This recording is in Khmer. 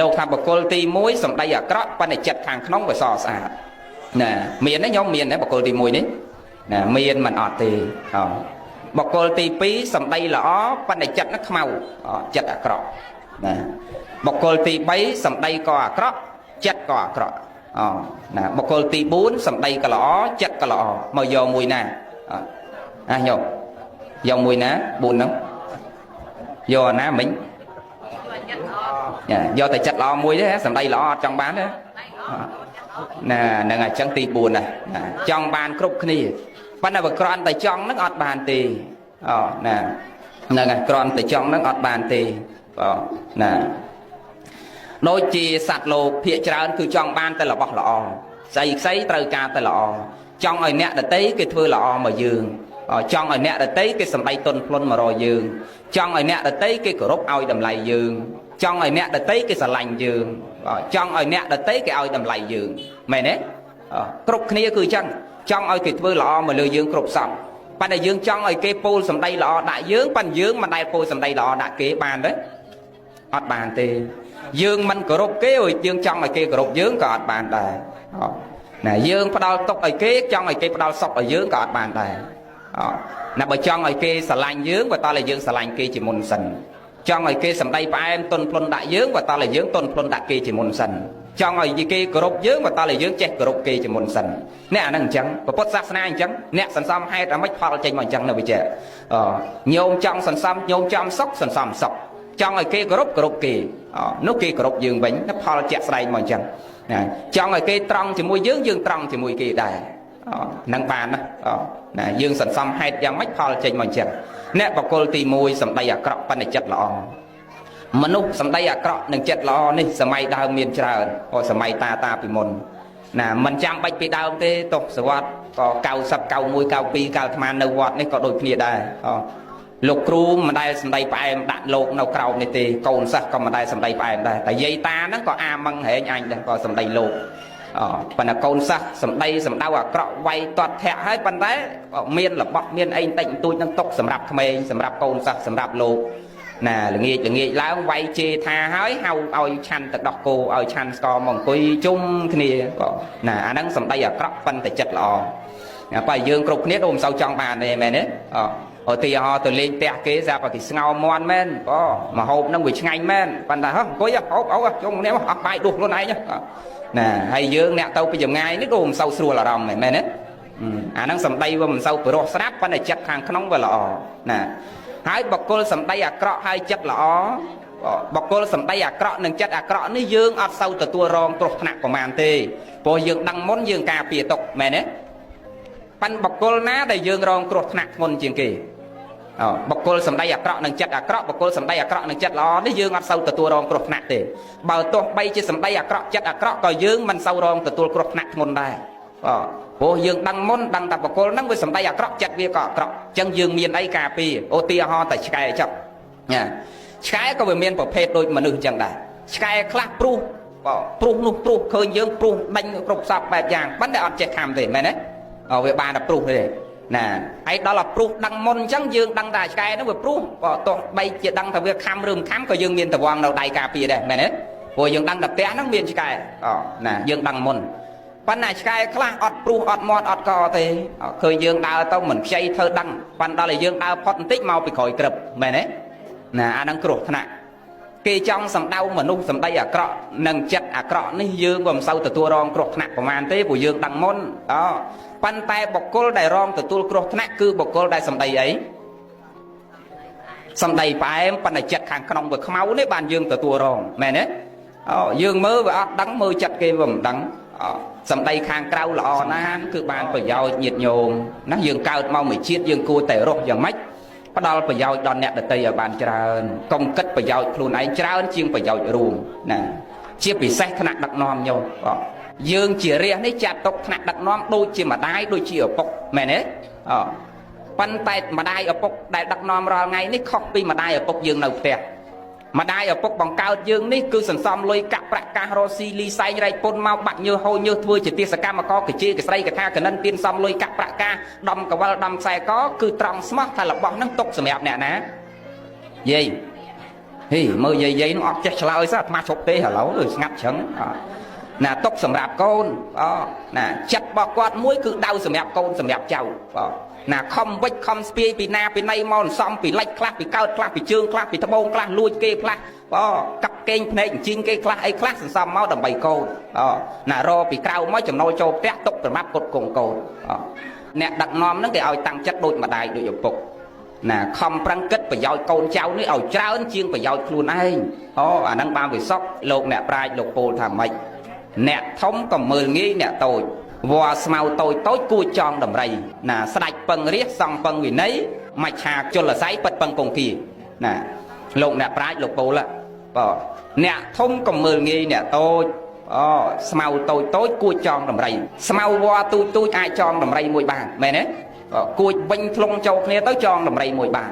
លោកថាបកុលទី1សំដីអាក្រក់ប៉ុន្តែចិត្តខាងក្នុងវាសស្អាតណាមានទេញោមមានទេបកុលទី1នេះណាមានមិនអត់ទេបកុលទី2សំដីល្អប៉ុន្តែចិត្តនោះខ្មៅចិត្តអាក្រក់ណាបកុលទី3សំដីក៏អាក្រក់ចិត្តក៏អាក្រក់ណាបកុលទី4សំដីក៏ល្អចិត្តក៏ល្អមកយកមួយណាញោមយកមួយណា4ហ្នឹងយកណាមិញយកតែចិត្តល្អមួយទេសំដីល្អអត់ចង់បានទេណាហ្នឹងហើយចឹងទី4ណាចង់បានគ្រប់គ្នាប៉ុន្តែបើគ្រាន់តែចង់ហ្នឹងអត់បានទេណាហ្នឹងហើយគ្រាន់តែចង់ហ្នឹងអត់បានទេណាដូចជាសត្វលោកភាគច្រើនគឺចង់បានតែរបស់ល្អស្អីផ្សេងត្រូវការតែល្អចង់ឲ្យអ្នកដតីគេធ្វើល្អមកយើងចង់ឲ្យអ្នកដតីគេសម្ដីទន់ភ្លន់មករកយើងចង់ឲ្យអ្នកដតីគេគោរពឲ្យតម្លៃយើងចង់ឲ្យអ្នកដតីគេស្រឡាញ់យើងចង់ឲ្យអ្នកដតីគេឲ្យតម្លៃយើងមែនទេគ្រប់គ្នាគឺចឹងចង់ឲ្យគេធ្វើល្អមកលើយើងគ្រប់សពប៉ុន្តែយើងចង់ឲ្យគេពោលសម្ដីល្អដាក់យើងប៉ុន្តែយើងមិនដែលពោលសម្ដីល្អដាក់គេបានទេអត់បានទេយើងមិនគោរពគេយើងចង់ឲ្យគេគោរពយើងក៏អត់បានដែរណាយើងផ្ដាល់ទុកឲ្យគេចង់ឲ្យគេផ្ដាល់សុខឲ្យយើងក៏អត់បានដែរណាបើចង់ឲ្យគេស្រឡាញ់យើងបើតើយើងស្រឡាញ់គេជាមុនសិនចង់ឲ្យគេសម្ដីផ្អែមទន់ភ្លន់ដាក់យើងបើតើយើងទន់ភ្លន់ដាក់គេជាមុនសិនចង់ឲ្យគេគោរពយើងបើតើយើងចេះគោរពគេជាមុនសិនអ្នកអាហ្នឹងអញ្ចឹងពុទ្ធសាសនាអញ្ចឹងអ្នកសន្សំហេតុអាម៉េចផលចេញមកអញ្ចឹងនៅវិជ្ជាញោមចង់សន្សំញោមចំសុខសន្សំសុខចង់ឲ្យគេគោរពគេនោះគេគោរពយើងវិញផលជាក់ស្ដែងមកអញ្ចឹងចង់ឲ្យគេត្រង់ជាមួយយើងត្រង់ជាមួយគេដែរនឹងបានណាយើងសន្សំហេតុយ៉ាងម៉េចផលចេញមកអញ្ចឹងអ្នកបកុលទី1សម្ដីអាក្រក់ប៉ុន្តែចិត្តល្អមនុស្សសម្ដីអាក្រក់និងចិត្តល្អនេះសម័យដើមមានច្រើនសម័យតាពីមុនណាមិនចាំបាច់ពីដើមទេទោះសវត្សក៏90 91 92កាលអាត្មានៅវត្តនេះក៏ដូចគ្នាដែរលោកគ្រូមិនដែលសម្ដីផ្អែមដាក់លោកនៅក្រោមនេះទេកូនសិស្សក៏មិនដែលសម្ដីផ្អែមដែរតែយាយតាហ្នឹងក៏អាម៉ឹងហែងអញដែរក៏សម្ដីលោកប៉ុន្តែកូនសិស្សសម្ដីសម្ដៅអាក្រក់វាយទាត់ធាក់ហើយប៉ុន្តែមានរបស់មានអីបន្តិចបន្តួចនឹងຕົកសម្រាប់ក្មេងសម្រាប់កូនសិស្សសម្រាប់លោកណាល្ងាចឡើងវាយជេរថាហើយហៅឲ្យឆាន់ទឹកដោះគោឲ្យឆាន់ស្ករមកអង្គុយជុំគ្នាណាអាហ្នឹងសម្ដីអាក្រក់ប៉ុន្តែចិត្តល្អបើយើងគ្រប់គ្នាដូចមិនសូវចង់បានទេមែនទេឧទាហរណ៍ទៅលេងផ្ទះគេស្រាប់តែគេស្ងោរមាន់មែនមកហូបហ្នឹងវាឆ្ងាញ់មែនប៉ុន្តែអង្គុយហូបអូជុំគ្នាអត់បាយដួសខ្លួនឯងណាហើយយើងអ្នកទៅពីចម្ងាយនេះដូចមិនសូវស្រួលអារម្មណ៍មែនទេអាហ្នឹងសម្ដីវាមិនសូវពិរោះស្រាប់ប៉ុន្តែចិត្តខាងក្នុងវាល្អណាហើយបកុលសម្ដីអាក្រក់ហើយចិត្តល្អបកុលសម្ដីអាក្រក់និងចិត្តអាក្រក់នេះយើងអត់សូវទទួលរងគ្រោះថ្នាក់ប្រមាណទេព្រោះយើងដឹងមុនយើងការពារទុកមែនទេប៉ិនបកុលណាដែលយើងរងគ្រោះថ្នាក់ធ្ងន់ជាងគេបកុលសម្ដីអាក្រក់និងចិត្តអាក្រក់បកុលសម្ដីអាក្រក់និងចិត្តល្អនេះយើងអត់សូវទទួលរងគ្រោះថ្នាក់ទេបើទោះបីជាសម្ដីអាក្រក់ចិត្តអាក្រក់ក៏យើងមិនសូវរងទទួលគ្រោះថ្នាក់ធ្ងន់ដែរព្រោះយើងដឹងមុនដឹងតែបកុលហ្នឹងវាសម្ដីអាក្រក់ចិត្តវាក៏អាក្រក់អញ្ចឹងយើងមានអីការពារឧទាហរណ៍តែឆ្កែចប់ឆ្កែក៏វាមានប្រភេទដូចមនុស្សអញ្ចឹងដែរឆ្កែខ្លះព្រុសនោះព្រុសឃើញយើងព្រុសដេញគ្រប់សពបែបយ៉ាងប៉ុន្តែអត់ចេះខំទេមែនទេវាបានតែព្រុសទេណាហើយដល់តែព្រុសដឹងមុនអញ្ចឹងយើងដឹងតែឆ្កែហ្នឹងវាព្រុសទោះបីជាដឹងថាវាខំឬមិនខំក៏យើងមានតវងនៅដៃការពារដែរមែនទេព្រោះយើងដឹងតែផ្ទះហ្នឹងមានឆ្កែណាយើងដឹងមុនប៉ុន្តែឆ្កែខ្លះអត់ព្រុសអត់មាត់អត់កទេឃើញយើងដើរទៅមិនខ្ចីធ្វើដឹងប៉ុន្តែដល់តែយើងដើរផុតបន្តិចមកពីក្រោយក្រឹបមែនទេណាអាហ្នឹងគ្រោះថ្នាក់គេចង់សម្ដៅមនុស្សសម្ដីអាក្រក់និងចិត្តអាក្រក់នេះយើងក៏មិនសូវទទួលរងគ្រោះថ្នាក់ប្រមាណទេព្រោះយើងដឹងមុនប៉ុន្តែបុគ្គលដែលរងទទួលគ្រោះថ្នាក់គឺបុគ្គលដែលសម្ដីអីសម្ដីផ្អែមប៉ុន្តែចិត្តខាងក្នុងវាខ្មៅនេះបានយើងទទួលរងមែនទេយើងមើលវាអត់ដឹងមើលចិត្តគេវាមិនដឹងសម្ដីខាងក្រៅល្អណាស់គឺបានប្រយោជន៍ញាតិញោមណាយើងកើតមកមួយជាតិយើងគួរតែរស់យ៉ាងម៉េចផ្ដល់ប្រយោជន៍ដល់អ្នកដទៃឲ្យបានច្រើនកុំគិតប្រយោជន៍ខ្លួនឯងច្រើនជាងប្រយោជន៍រួមណាជាពិសេសថ្នាក់ដឹកនាំញោមយើងជារាជនេះចាត់ទុកថ្នាក់ដឹកនាំដូចជាម្ដាយដូចជាឪពុកមែនទេប៉ុន្តែម្ដាយឪពុកដែលដឹកនាំរាល់ថ្ងៃនេះខុសពីម្ដាយឪពុកយើងនៅផ្ទះម្ដាយឪពុកបង្កើតយើងនេះគឺសន្សំលុយកាក់ប្រាក់កាសរស់ស៊ីលីសែងរែកពុនមកបាក់ញើសហូរញើសធ្វើជាទេសកម្មករកជាកស្រីកថាកណិនទៀនសំលុយកាក់ប្រាក់កាសដំកវលដំខ្សែកគឺត្រង់ស្មោះថារបស់ហ្នឹងຕົកសម្រាប់អ្នកណាយាយ ហីមើលយាយនោះអត់ចេះឆ្លើយសោះអាត្មាឈប់ទេឥឡូវដូចស្ងាត់ចឹងណាទុកសម្រាប់កូនណាចិត្តរបស់គាត់មួយគឺដៅសម្រាប់កូនសម្រាប់ចៅណាខំវិចខំស្ពាយពីណាពីណីមកសំពីលិចខ្លះពីកើតខ្លះពីជើងខ្លះពីត្បូងខ្លះលួចគេខ្លះកាប់កេងភ្នែកអញ្ជីងគេខ្លះអីខ្លះសន្សំមកដើម្បីកូនណារពីក្រៅមកចំណូលចូលផ្ទះទុកសម្រាប់កូនកូនអ្នកដឹកនាំហ្នឹងគេឲ្យតាំងចិត្តដូចម្ដាយដូចឪពុកណាខំប្រឹងគិតប្រយោជន៍កូនចៅនេះឲ្យច្រើនជាងប្រយោជន៍ខ្លួនឯងអាហ្នឹងបានវិសុខលោកអ្នកប្រាជ្ញលោកពោលថាម៉េចអ្នកធំក៏មើលងាយអ្នកតូចវ៉ាស្មៅតូចគួចចងដំរីណាស្ដាច់ពឹងរាជសង់ពឹងវិន័យមច្ឆាជលស័យពិតពឹងគង្គាណាលោកអ្នកប្រាជ្ញលោកពោលអ្នកធំក៏មើលងាយអ្នកតូចស្មៅតូចគួចចងដំរីស្មៅវ៉ាទូចអាចចងដំរីមួយបានមែនទេគួចវិញធ្លុងចូលគ្នាទៅចងដំរីមួយបាន